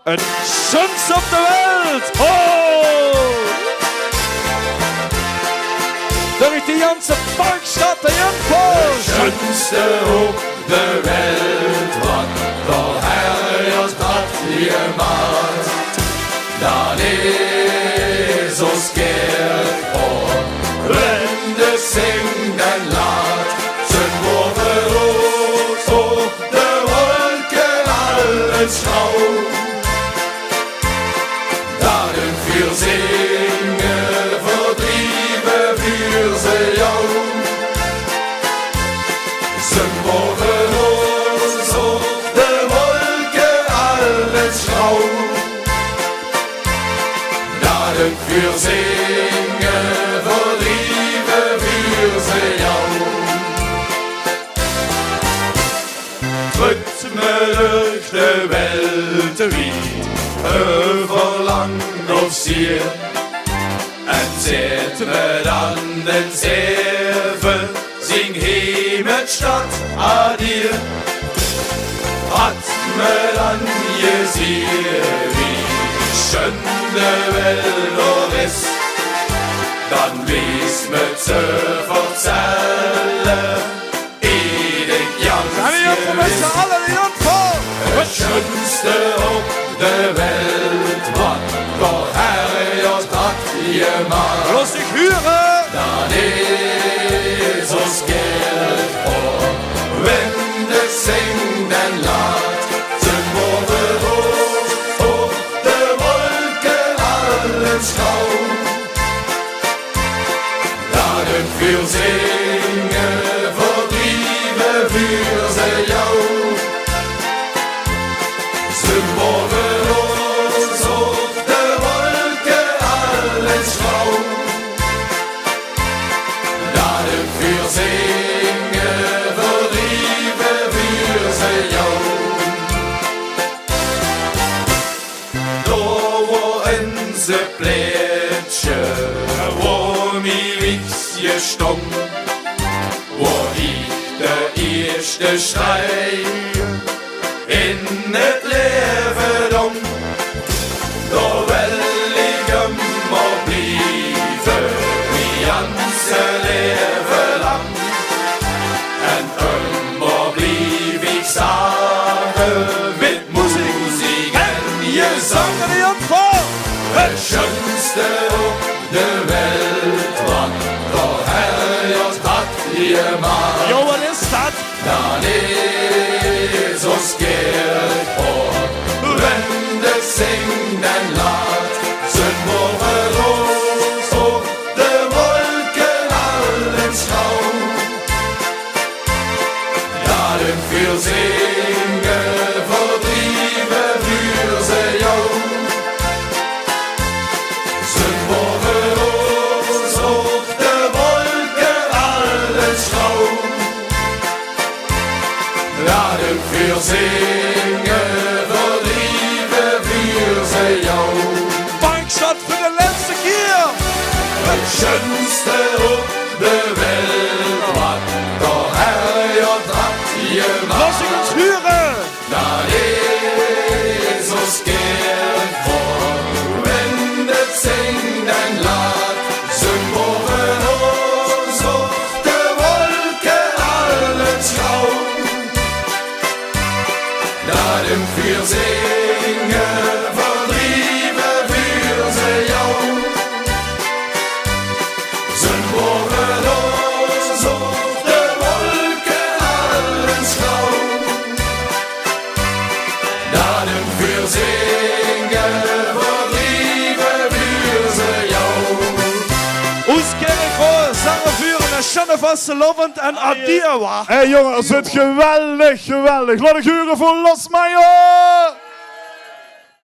Het schönste op de wereld. Oh! Durch die ganze Parkstadt der Jungfrau. Schönste op de wereld, wat de Herr ons dat gemaakt. Dan is ons kerkhof, wenn de zingt en laat. Zijn woorden rood op de wolken allen schouw. Daarin viel zingen, verdrieven für ze jou. Zijn woorden rood op de wolken allen schouw. Daarin viel zingen, verdrieven für ze jou. Drückt me durch de Welt wied, over land of zee. En zet me dan den Zeven, zing Heimatstadt adieu. Hat me dan gezien, wie schön de Welt nog is. Dan wees me te vertellen, ieder jans het schönste op de Welt, wat de Herr ons dat gemaakt. Los ik huren. Dan is ons kerkhof, wenn de zingt en laat. Zijn woorden rood op de wolken allen schouw. Daarin viel zingen, verdrieven für ze jou. Zijn woorden rood op de wolken allen schouw. Daarin viel zingen, verdrieven für ze jou. Door wo onze plaatsje, wo mi wiksje stond, wo ik de eerste schrei in het leven dom. Door wil ik hem maar blijven, die ganse leven lang. En immer blijf ik samen, met muziek en gezang. Het schönste op de wereld, wat de Herr ons had gemaakt. Jo, wat is dat? Dan is ons kerkhof, wenn de zingt en laat. Zijn woorden rood op de wolken allen schouw. Daarin viel zingen, verdrieven für ze jou. Zijn woorden rood op de wolken allen schouw. Daarin viel zingen, verdrieven für ze jou. Parkstadt voor de laatste keer. Het schönste op de wereld, wat de Herr ons had gemaakt. Los ik ons huren. Dan is ons kerkhof, wenn de zingt en laat. Zijn woorden rood op de wolken allen schouw. Daarin viel zingen, verdrieven für ze jou. Zijn woorden rood op de wolken allen schouw. Daarin viel zingen, verdrieven für ze jou. Ons kerkhof zangen vuren en schande vastelovend en adieu wa. Hé jongens, het geweldig, geweldig. Laat ik huren voor Los Major!